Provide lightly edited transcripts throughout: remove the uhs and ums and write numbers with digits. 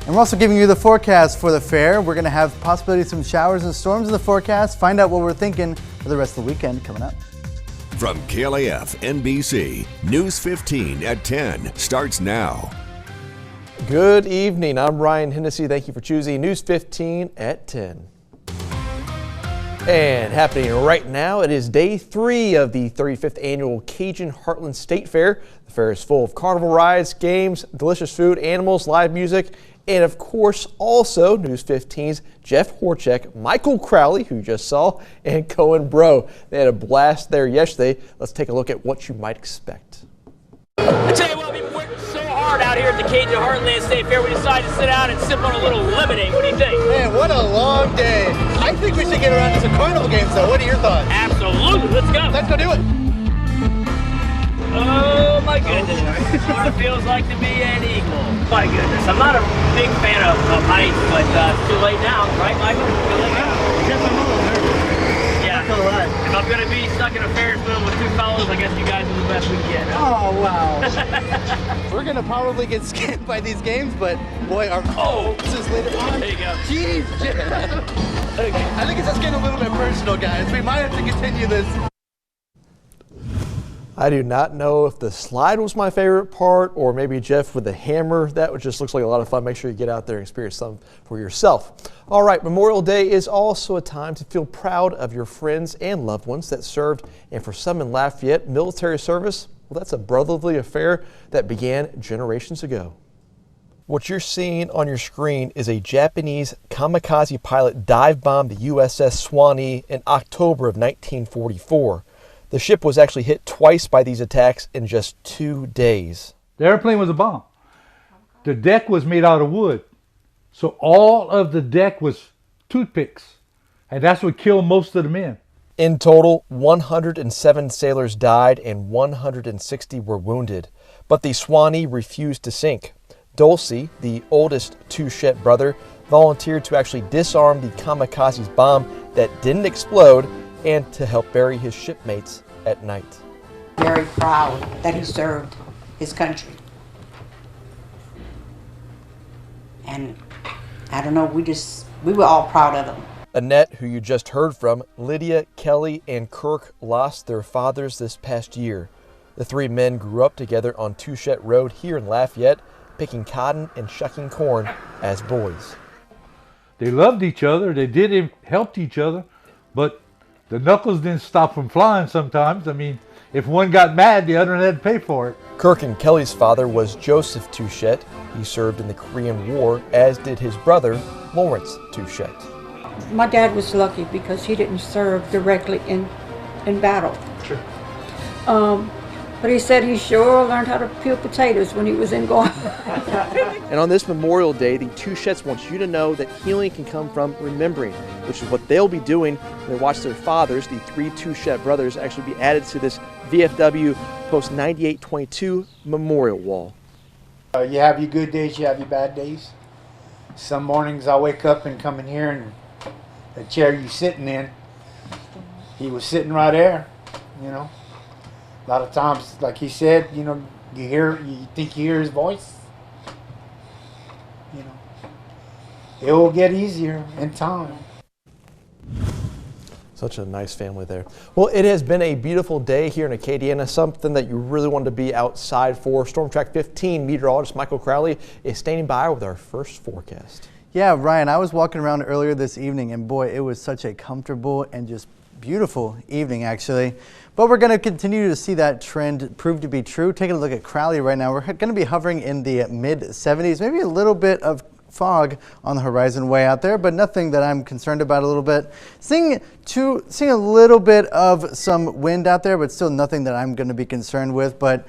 And we're also giving you the forecast for the fair. We're going to have possibility of some showers and storms in the forecast. Find out what we're thinking for the rest of the weekend coming up. From KLAF NBC, News 15 at 10 starts now. Good evening. I'm Ryan Hennessy. Thank you for choosing News 15 at 10. And happening right now, it is day 3 of the 35th annual Cajun Heartland State Fair. The fair is full of carnival rides, games, delicious food, animals, live music, and of course also News 15's Jeff Horchek, Michael Crowley, who you just saw, and Cohen Bro. They had a blast there yesterday. Let's take a look at what you might expect. I tell you what, we've been working so hard out here at the Cajun Heartland State Fair. We decided to sit down and sip on a little lemonade. What do you think? Man, what a long day. I think we should get around to some carnival games though. What are your thoughts? Absolutely. Let's go. Let's go do it. Oh my goodness. What it feels like to be an eagle. My goodness. I'm not a big fan of heights, but it's too late now, right, Michael? Too late now. Yeah. If I'm going to be stuck in a Ferris wheel with 2 fellows, I guess you guys are the best we can get. Oh, wow. We're going to probably get skinned by these games, but boy, our this is later on. There you go. Jeez. I think it's just getting a little bit personal, guys. We might have to continue this. I do not know if the slide was my favorite part or maybe Jeff with the hammer. That just looks like a lot of fun. Make sure you get out there and experience some for yourself. All right, Memorial Day is also a time to feel proud of your friends and loved ones that served. And for some in Lafayette, military service, well, that's a brotherly affair that began generations ago. What you're seeing on your screen is a Japanese kamikaze pilot dive-bombed the USS Swanee in October of 1944. The ship was actually hit twice by these attacks in just 2 days. The airplane was a bomb. The deck was made out of wood. So all of the deck was toothpicks. And that's what killed most of the men. In total, 107 sailors died and 160 were wounded. But the Swanee refused to sink. Dulcie, the oldest Touchette brother, volunteered to actually disarm the kamikaze's bomb that didn't explode and to help bury his shipmates at night. Very proud that he served his country. And I don't know, we were all proud of him. Annette, who you just heard from, Lydia, Kelly, and Kirk lost their fathers this past year. The 3 men grew up together on Touchette Road here in Lafayette, picking cotton and shucking corn as boys. They loved each other. They did help each other. But the knuckles didn't stop from flying sometimes. I mean, if one got mad, the other had to pay for it. Kirk and Kelly's father was Joseph Touchette. He served in the Korean War, as did his brother, Lawrence Touchette. My dad was lucky because he didn't serve directly in battle. Sure. But he said he sure learned how to peel potatoes when he was in Guam. And on this Memorial Day, the Touchettes want you to know that healing can come from remembering, which is what they'll be doing when they watch their fathers, the 3 Touchette brothers, actually be added to this VFW Post 9822 Memorial Wall. You have your good days, you have your bad days. Some mornings I wake up and come in here and the chair you're sitting in, he was sitting right there, you know. A lot of times, like he said, you know, you think you hear his voice. You know, it will get easier in time. Such a nice family there. Well, it has been a beautiful day here in Acadiana, something that you really wanted to be outside for. Storm Track 15 meteorologist Michael Crowley is standing by with our first forecast. Yeah, Ryan, I was walking around earlier this evening, and boy, it was such a comfortable and just beautiful evening, actually. But we're going to continue to see that trend prove to be true. Taking a look at Crowley right now, we're going to be hovering in the mid-70s, maybe a little bit of fog on the horizon way out there, but nothing that I'm concerned about a little bit. Seeing a little bit of some wind out there, but still nothing that I'm going to be concerned with. But,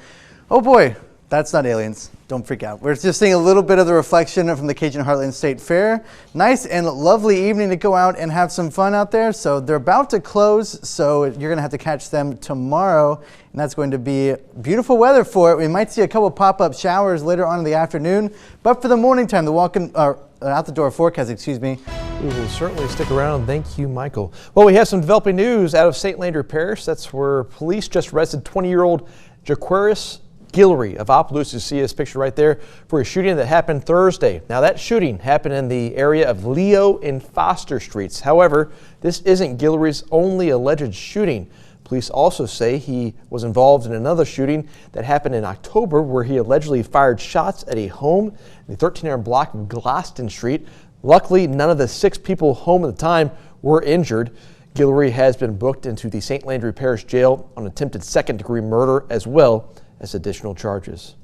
oh boy, that's not aliens. Don't freak out. We're just seeing a little bit of the reflection from the Cajun Heartland State Fair. Nice and lovely evening to go out and have some fun out there. So they're about to close, so you're going to have to catch them tomorrow, and that's going to be beautiful weather for it. We might see a couple pop-up showers later on in the afternoon, but for the morning time, the out the door forecast, excuse me. We will certainly stick around. Thank you, Michael. Well, we have some developing news out of St. Landry Parish. That's where police just arrested 20-year-old Jaquarius Guillory of Opelousas. You see this picture right there for a shooting that happened Thursday. Now that shooting happened in the area of Leo and Foster Streets. However, this isn't Guillory's only alleged shooting. Police also say he was involved in another shooting that happened in October where he allegedly fired shots at a home in the 1300 block of Glaston Street. Luckily, none of the 6 people home at the time were injured. Guillory has been booked into the St. Landry Parish Jail on attempted second-degree murder as well as additional charges.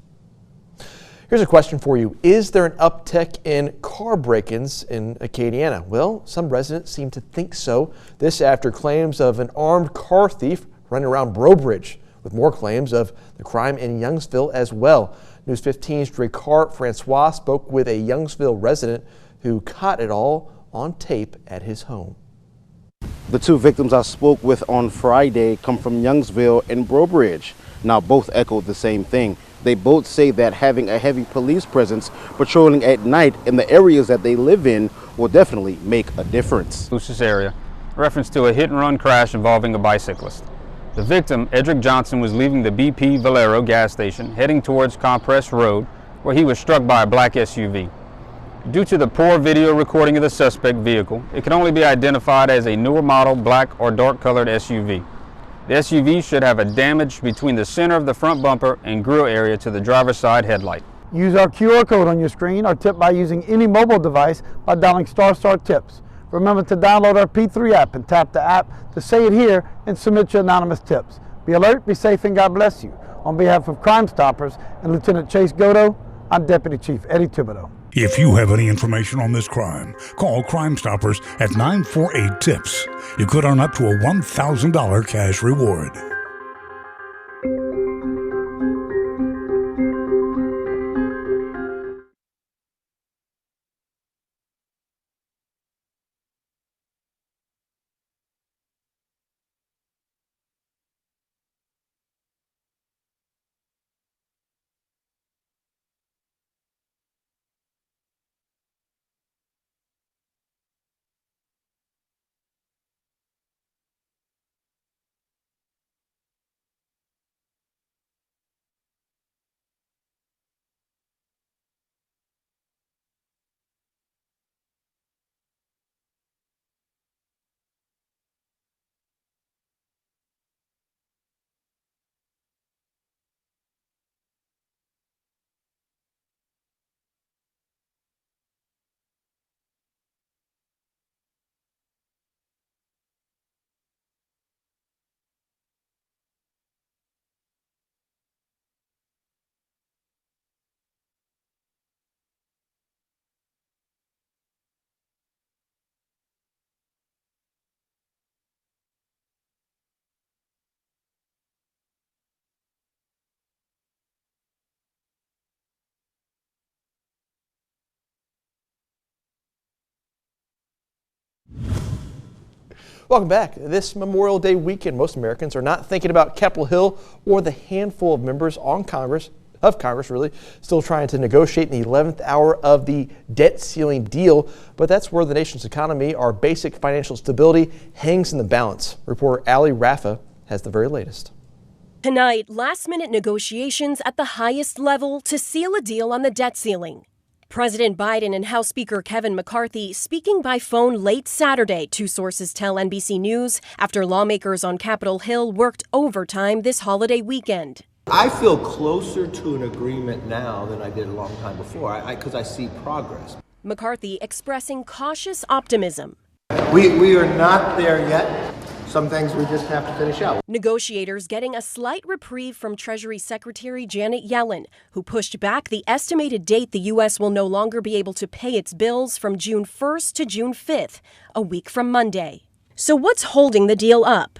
Here's a question for you. Is there an uptick in car break-ins in Acadiana? Well, some residents seem to think so. This after claims of an armed car thief running around Breaux Bridge, with more claims of the crime in Youngsville as well. News 15's Dracar Francois spoke with a Youngsville resident who caught it all on tape at his home. The 2 victims I spoke with on Friday come from Youngsville and Breaux Bridge. Now both echoed the same thing. They both say that having a heavy police presence patrolling at night in the areas that they live in will definitely make a difference. Lucis area, reference to a hit-and-run crash involving a bicyclist. The victim, Edric Johnson, was leaving the BP Valero gas station heading towards Compress Road where he was struck by a black SUV. Due to the poor video recording of the suspect vehicle, it can only be identified as a newer model black or dark colored SUV. The SUV should have a damage between the center of the front bumper and grille area to the driver's side headlight. Use our QR code on your screen or tip by using any mobile device by dialing ** tips. Remember to download our P3 app and tap the app to say it here and submit your anonymous tips. Be alert, be safe, and God bless you. On behalf of Crime Stoppers and Lieutenant Chase Godo, I'm Deputy Chief Eddie Thibodeau. If you have any information on this crime, call Crime Stoppers at 948-TIPS. You could earn up to a $1,000 cash reward. Welcome back. This Memorial Day weekend, most Americans are not thinking about Capitol Hill or the handful of members of Congress, still trying to negotiate in the 11th hour of the debt ceiling deal. But that's where the nation's economy, our basic financial stability, hangs in the balance. Reporter Ali Rafa has the very latest. Tonight, last-minute negotiations at the highest level to seal a deal on the debt ceiling. President Biden and House Speaker Kevin McCarthy speaking by phone late Saturday, 2 sources tell NBC News, after lawmakers on Capitol Hill worked overtime this holiday weekend. I feel closer to an agreement now than I did a long time before, because I see progress. McCarthy expressing cautious optimism. We are not there yet. Some things we just have to finish out. Negotiators getting a slight reprieve from Treasury Secretary Janet Yellen, who pushed back the estimated date the U.S. will no longer be able to pay its bills from June 1st to June 5th, a week from Monday. So what's holding the deal up?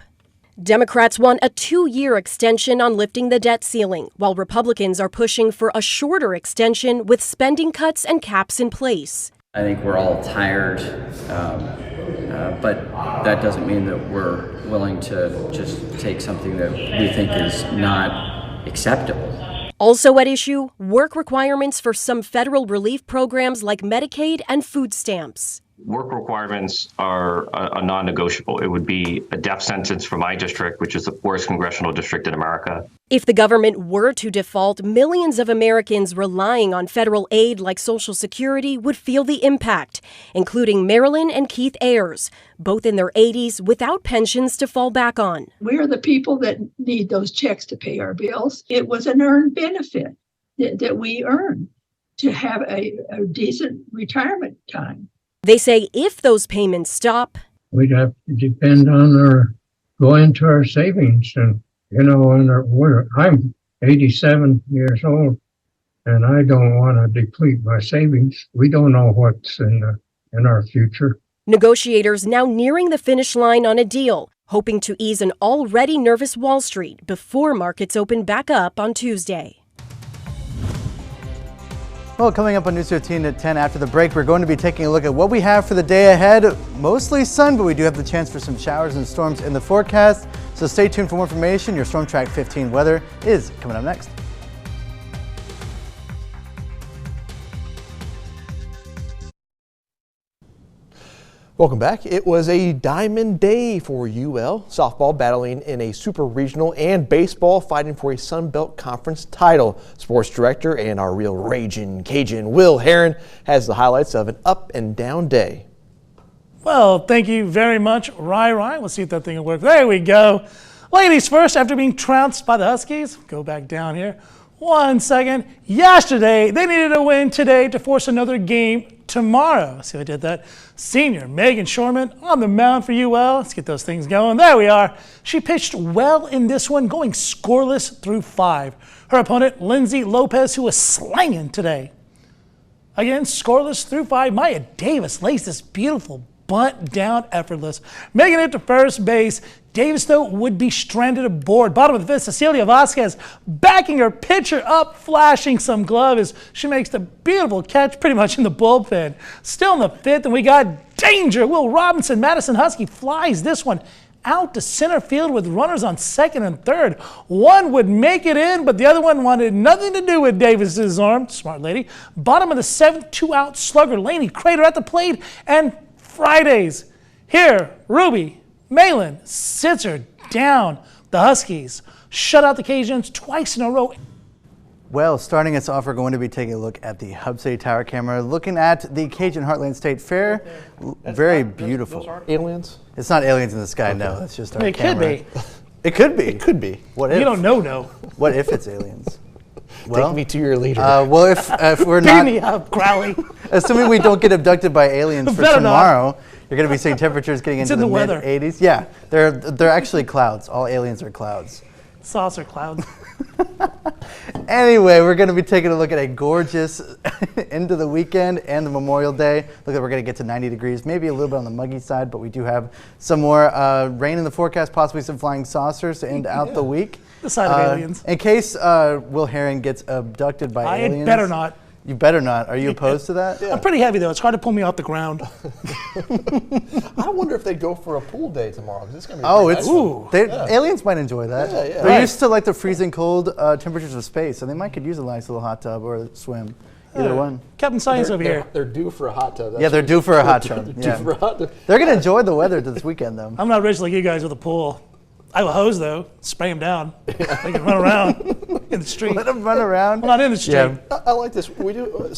Democrats want a 2-year extension on lifting the debt ceiling, while Republicans are pushing for a shorter extension with spending cuts and caps in place. I think we're all tired, but that doesn't mean that we're willing to just take something that we think is not acceptable. Also at issue, work requirements for some federal relief programs like Medicaid and food stamps. work requirements are a non-negotiable. It would be a death sentence for my district, which is the worst congressional district in America. If the government were to default, millions of Americans relying on federal aid like Social Security would feel the impact, including Marilyn and Keith Ayers, both in their 80s without pensions to fall back on. We're the people that need those checks to pay our bills. It was an earned benefit that we earn to have a decent retirement time. They say if those payments stop, we'd have to depend on go into our savings. And, I'm 87 years old and I don't want to deplete my savings. We don't know what's in our future. Negotiators now nearing the finish line on a deal, hoping to ease an already nervous Wall Street before markets open back up on Tuesday. Well, coming up on News 15 at 10 after the break, we're going to be taking a look at what we have for the day ahead. Mostly sun, but we do have the chance for some showers and storms in the forecast. So stay tuned for more information. Your Storm Track 15 weather is coming up next. Welcome back. It was a diamond day for UL. Softball battling in a super regional and baseball fighting for a Sun Belt Conference title. Sports director and our real raging Cajun, Will Heron, has the highlights of an up and down day. Well, thank you very much, Rai. Let's see if that thing will work. There we go. Ladies first, after being trounced by the Huskies, go back down here. 1 second. Yesterday, they needed a win today to force another game tomorrow. See, I did that. Senior Megan Shorman on the mound for UL. Let's get those things going. There we are. She pitched well in this one, going scoreless through 5. Her opponent, Lindsay Lopez, who was slanging today. Again, scoreless through 5. Maya Davis lays this beautiful bunt down effortless. Making it to first base. Davis, though, would be stranded aboard. Bottom of the 5th, Cecilia Vasquez backing her pitcher up, flashing some glove as she makes the beautiful catch pretty much in the bullpen. Still in the 5th, and we got danger. Will Robinson, Madison Husky, flies this one out to center field with runners on 2nd and 3rd. One would make it in, but the other one wanted nothing to do with Davis's arm. Smart lady. Bottom of the 7th, 2-out slugger, Laney Crater at the plate, and Fridays. Here, Ruby Malin sits her down. The Huskies shut out the Cajuns twice in a row. Well, starting us off, we're going to be taking a look at the Hub City Tower camera, looking at the Cajun Heartland State Fair. Very beautiful. Those aren't aliens? It's not aliens in the sky, no. It's just our camera. It could be. It could be. It could be. What if? You don't know. What if it's aliens? Take me to your leader. Well, if we're Beam not, me up, Crowley. assuming we don't get abducted by aliens for Better tomorrow, you're going to be seeing temperatures getting into in the the weather. mid-80s. Yeah, they're actually clouds. All aliens are clouds. Saucer clouds. Anyway, we're going to be taking a look at a gorgeous end of the weekend and the Memorial Day. Look like we're going to get to 90 degrees, maybe a little bit on the muggy side, but we do have some more rain in the forecast, possibly some flying saucers to end out the week. The side of aliens. In case Will Heron gets abducted by aliens. I better not. You better not. Are you opposed to that? I'm pretty heavy, though. It's hard to pull me off the ground. I wonder if they go for a pool day tomorrow. It's gonna be aliens might enjoy that. Yeah, yeah. They're used to like the freezing cold temperatures of space, so they might could use a nice little hot tub or a swim. Either one. Captain Science over here. They're due for a hot tub. Yeah, they're due for a hot tub. Due for a hot tub. They're going to enjoy the weather this weekend, though. I'm not rich like you guys with a pool. I have a hose, though. Spray them down. They can run around in the street. Let them run around. I'm not in the street. Yeah. I like this. We do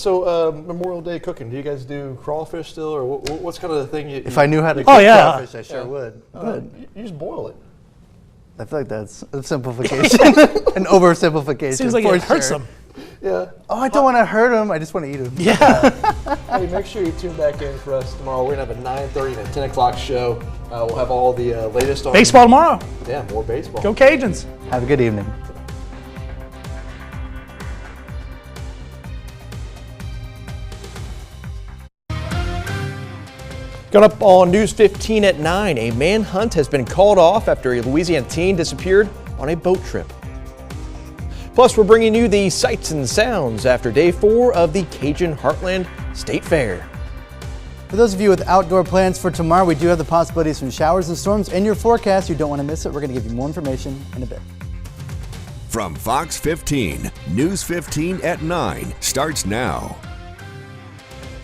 Memorial Day cooking. Do you guys do crawfish still, or what's kind of the thing? If I knew how to cook crawfish, I sure would. You just boil it. I feel like that's a simplification, an oversimplification. Seems like it hurts them. Yeah. Oh, I don't want to hurt them. I just want to eat them. Yeah. Hey, make sure you tune back in for us tomorrow. We're going to have a 9:30 and a 10 o'clock show. We'll have all the latest on baseball tomorrow. Yeah, more baseball. Go Cajuns. Have a good evening. Coming up on News 15 at 9, a manhunt has been called off after a Louisiana teen disappeared on a boat trip. Plus, we're bringing you the sights and sounds after day 4 of the Cajun Heartland State Fair. For those of you with outdoor plans for tomorrow, we do have the possibilities from showers and storms in your forecast. You don't want to miss it. We're going to give you more information in a bit. From Fox 15, News 15 at 9 starts now.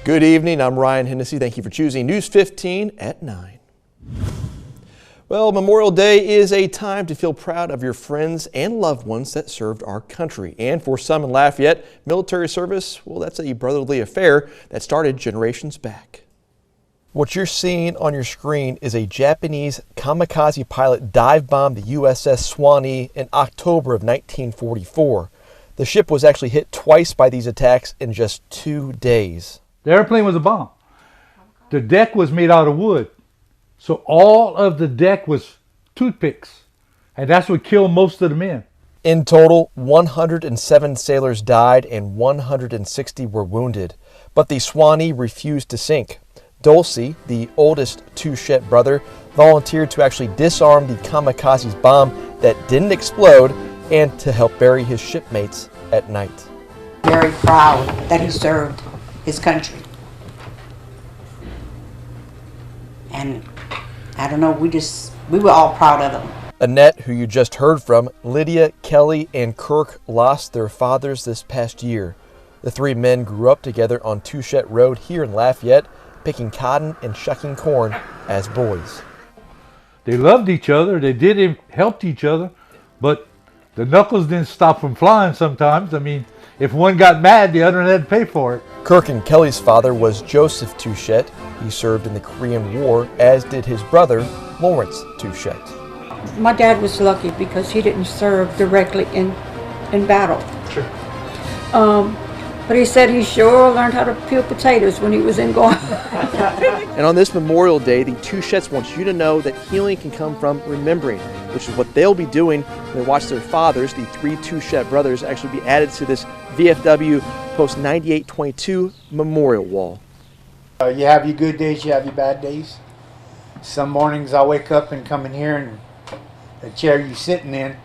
Good evening. I'm Ryan Hennessy. Thank you for choosing News 15 at 9. Well, Memorial Day is a time to feel proud of your friends and loved ones that served our country. And for some in Lafayette, military service, well, that's a brotherly affair that started generations back. What you're seeing on your screen is a Japanese kamikaze pilot dive-bombed the USS Swanee in October of 1944. The ship was actually hit twice by these attacks in just 2 days. The airplane was a bomb. The deck was made out of wood. So all of the deck was toothpicks. And that's what killed most of the men. In total, 107 sailors died and 160 were wounded. But the Swanee refused to sink. Dulcie, the oldest Touchette brother, volunteered to actually disarm the kamikaze's bomb that didn't explode and to help bury his shipmates at night. Very proud that he served his country. And I don't know, we were all proud of him. Annette, who you just heard from, Lydia, Kelly, and Kirk lost their fathers this past year. The three men grew up together on Touchette Road here in Lafayette, picking cotton and shucking corn as boys. They loved each other. They did help each other, but the knuckles didn't stop from flying sometimes. I mean, if one got mad, the other had to pay for it. Kirk and Kelly's father was Joseph Touchette. He served in the Korean War, as did his brother, Lawrence Touchette. My dad was lucky because he didn't serve directly in battle. Sure. But he said he sure learned how to peel potatoes when he was in Guam. And on this Memorial Day, the Touchettes want you to know that healing can come from remembering, which is what they'll be doing when they watch their fathers, the three Touchette brothers, actually be added to this VFW Post 9822 Memorial Wall. You have your good days, you have your bad days. Some mornings I wake up and come in here and the chair you're sitting in,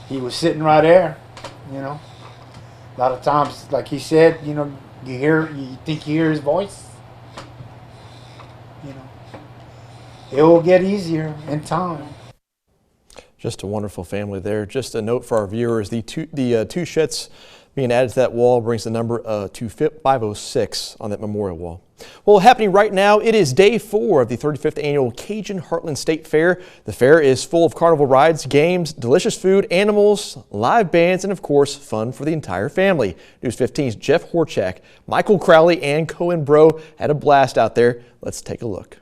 he was sitting right there, you know. A lot of times, like he said, you know, you think you hear his voice. You know, it will get easier in time. Just a wonderful family there. Just a note for our viewers, the Touchettes being added to that wall brings the number to 506 on that memorial wall. Well, happening right now, it is day 4 of the 35th annual Cajun Heartland State Fair. The fair is full of carnival rides, games, delicious food, animals, live bands, and of course, fun for the entire family. News 15's Jeff Horchak, Michael Crowley, and Cohen Bro had a blast out there. Let's take a look.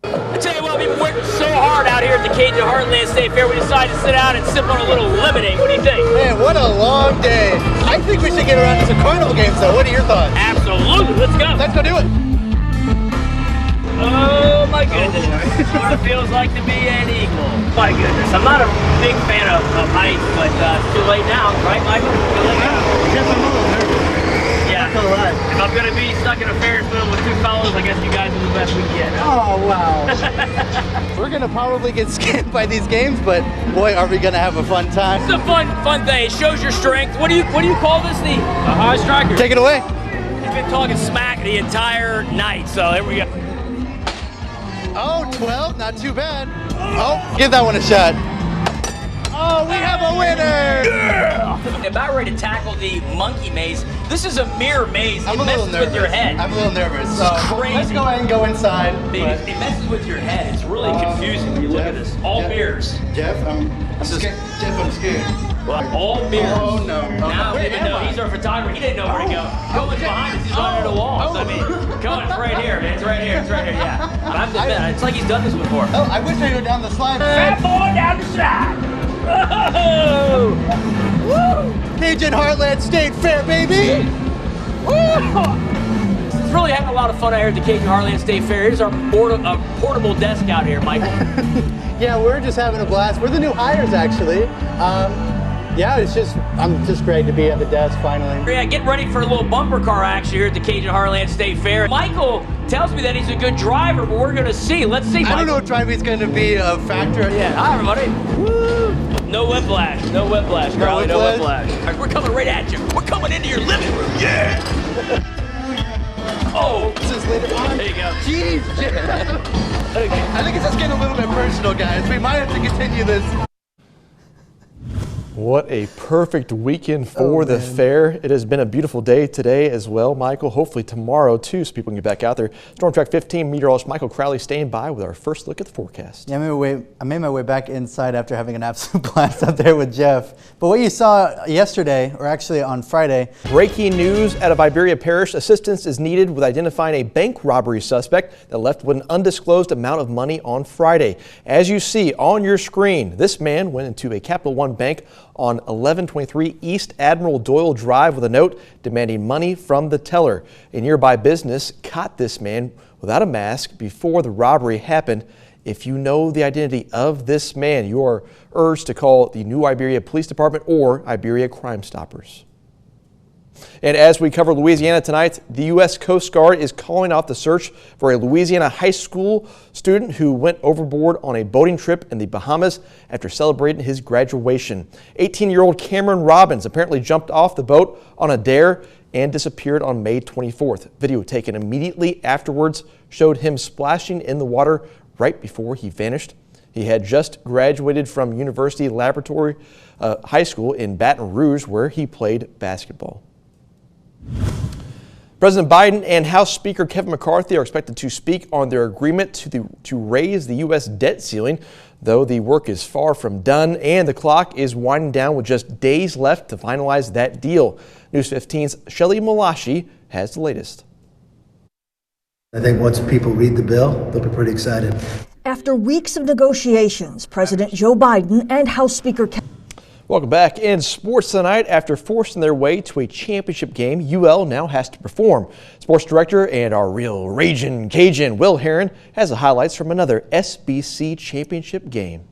I tell you what, we've been working so hard out here at the Cajun Heartland State Fair, we decided to sit down and sip on a little lemonade. What do you think? Man, what a long day. I think we should get around to some carnival games, though. What are your thoughts? Absolutely. Let's go. Let's go do it. Oh, my goodness. What it feels like to be an eagle. My goodness. I'm not a big fan of heights, but it's too late now. Right, Michael? Too late now. Yes, I'm a little nervous. Yeah. If I'm going to be stuck in a Ferris wheel with two fellows, I guess you guys are the best we can get. Oh, wow. We're going to probably get skinned by these games, but boy, are we going to have a fun time. It's a fun day. It shows your strength. What do you call this? The high striker. Take it away. He's been talking smack the entire night, so here we go. Oh, 12, not too bad. Oh, give that one a shot. Oh, we have a winner! Yeah! About ready to tackle the monkey maze. This is a mirror maze. I'm it a little messes nervous. with your head. I'm a little nervous. So crazy. Let's go ahead and go inside. It messes with your head. It's really confusing when you look at this. All mirrors. Jeff, I'm scared. Well, all mirrors. Oh, no. Now, Wait, even though he's our photographer, he didn't know where to go. Cohen's behind us. He's under the wall. So, I mean, Cohen's right here, man. It's right here. It's right here, yeah. But I have to admit, it's like he's done this before. Oh, I wish I could go down the slide. Fat boy down the slide. Whoa! Woo! Cajun Heartland State Fair, baby! It's really having a lot of fun out here at the Cajun Heartland State Fair. Here's our portable desk out here, Michael. Yeah, we're just having a blast. We're the new hires, actually. Yeah, I'm just great to be at the desk finally. Yeah, get ready for a little bumper car action here at the Cajun Heartland State Fair. Michael tells me that he's a good driver, but we're gonna see. Let's see, Michael. I don't know if driving's gonna be a factor. Yeah, hi everybody. Woo! No whiplash, no whiplash, Crowley, no whiplash. All right, we're coming right at you. We're coming into your living room, yeah! Oh! This is later on. There you go. Jeez, I think it's just getting a little bit personal, guys. We might have to continue this. What a perfect weekend for the fair. It has been a beautiful day today as well, Michael. Hopefully tomorrow, too, so people can get back out there. Storm Track 15 meteorologist Michael Crowley staying by with our first look at the forecast. Yeah, I made my way back inside after having an absolute blast out there with Jeff. But what you saw yesterday, or actually on Friday. Breaking news out of Iberia Parish. Assistance is needed with identifying a bank robbery suspect that left with an undisclosed amount of money on Friday. As you see on your screen, this man went into a Capital One bank on 1123 East Admiral Doyle Drive with a note demanding money from the teller. A nearby business caught this man without a mask before the robbery happened. If you know the identity of this man, you are urged to call the New Iberia Police Department or Iberia Crime Stoppers. And as we cover Louisiana tonight, the U.S. Coast Guard is calling off the search for a Louisiana high school student who went overboard on a boating trip in the Bahamas after celebrating his graduation. 18-year-old Cameron Robbins apparently jumped off the boat on a dare and disappeared on May 24th. Video taken immediately afterwards showed him splashing in the water right before he vanished. He had just graduated from University Laboratory High School in Baton Rouge, where he played basketball. President Biden and House Speaker Kevin McCarthy are expected to speak on their agreement to raise the U.S. debt ceiling, though the work is far from done and the clock is winding down with just days left to finalize that deal. News 15's Shelley Malashi has the latest. I think once people read the bill, they'll be pretty excited. After weeks of negotiations, President Joe Biden and House Speaker Kevin. Welcome back. In sports tonight, after forcing their way to a championship game, UL now has to perform. Sports director and our real raging Cajun, Will Herron, has the highlights from another SBC championship game.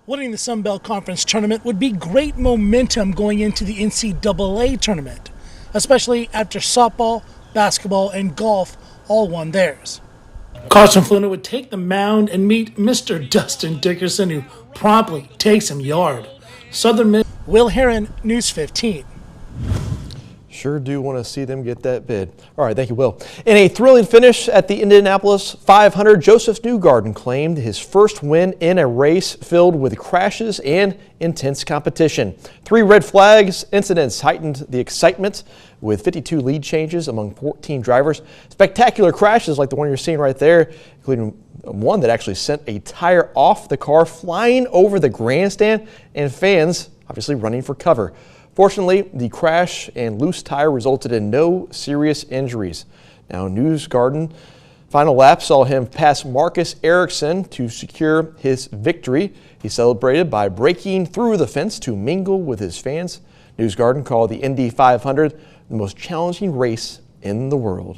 Winning the Sun Belt Conference tournament would be great momentum going into the NCAA tournament, especially after softball, basketball, and golf all won theirs. Carson Fluna would take the mound and meet Mr. Dustin Dickerson, who promptly takes him yard. Southern Miss, Will Herron, News 15. Sure do want to see them get that bid. All right, thank you, Will. In a thrilling finish at the Indianapolis 500, Joseph Newgarden claimed his first win in a race filled with crashes and intense competition. 3 red flags incidents heightened the excitement with 52 lead changes among 14 drivers. Spectacular crashes like the one you're seeing right there, including one that actually sent a tire off the car flying over the grandstand and fans obviously running for cover. Fortunately, the crash and loose tire resulted in no serious injuries. Now, Newgarden final lap saw him pass Marcus Ericsson to secure his victory. He celebrated by breaking through the fence to mingle with his fans. Newgarden called the Indy 500 the most challenging race in the world.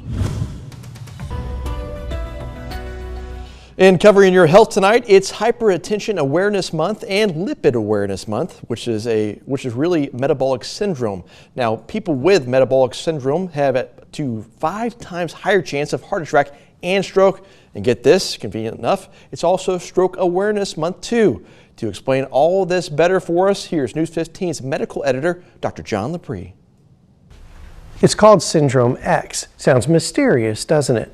In covering your health tonight, it's Hypertension Awareness Month and Lipid Awareness Month, which is really metabolic syndrome. Now, people with metabolic syndrome have up to 5 times higher chance of heart attack and stroke. And get this, convenient enough, it's also Stroke Awareness Month too. To explain all this better for us, here's News 15's medical editor, Dr. John Lepre. It's called Syndrome X. Sounds mysterious, doesn't it?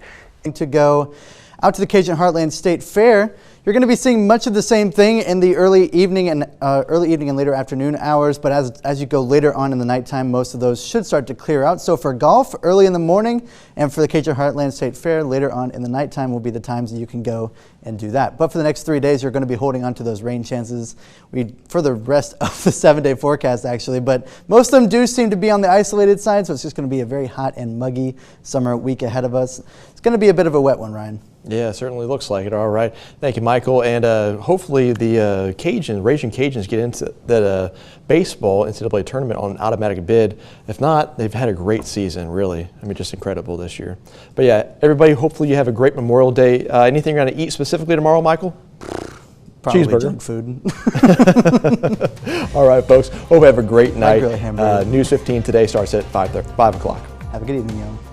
To go out to the Cajun Heartland State Fair, you're going to be seeing much of the same thing in the early evening and later afternoon hours, but as you go later on in the nighttime, most of those should start to clear out. So for golf, early in the morning, and for the Cajun Heartland State Fair, later on in the nighttime will be the times that you can go and do that. But for the next 3 days, you're going to be holding on to those rain chances for the rest of the 7-day forecast, actually. But most of them do seem to be on the isolated side, so it's just going to be a very hot and muggy summer week ahead of us. It's going to be a bit of a wet one, Ryan. Yeah, it certainly looks like it. All right. Thank you, Michael. And hopefully the Raging Cajuns get into that baseball NCAA tournament on an automatic bid. If not, they've had a great season, really. I mean, just incredible this year. But yeah, everybody, hopefully you have a great Memorial Day. Anything you're going to eat specifically tomorrow, Michael? Probably Cheeseburger. Junk food. All right, folks. Hope you have a great night. Hamburger. News 15 today starts at 5 o'clock. Have a good evening, y'all.